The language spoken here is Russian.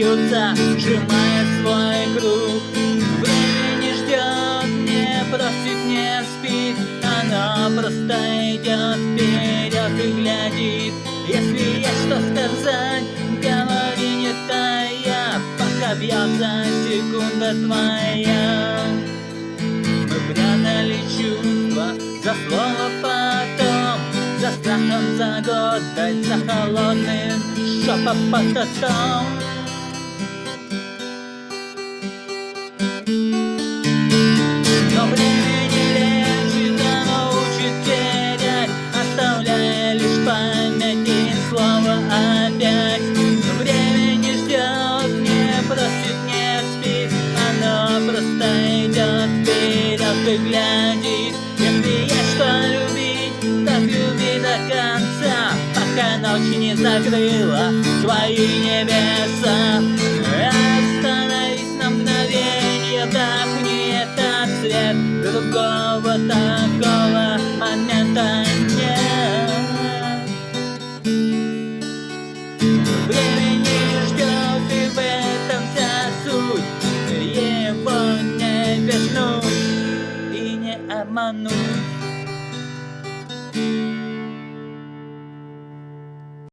бьются, сжимая свой круг. Время не ждет, не просит, не спит, оно просто идет вперед и глядит. Если есть что сказать, говори не тая, пока бьется секунда твоя. Мы прятали чувства за слово потом, за страхом, за гордость, за холодным шепотом. Но время не лечит, оно учит терять, оставляя лишь в памяти слово опять. Время не ждет, не просит, не спит, оно просто идет вперед и глядит. Если есть что любить, так люби до конца, пока ночь не закрыла свои небеса.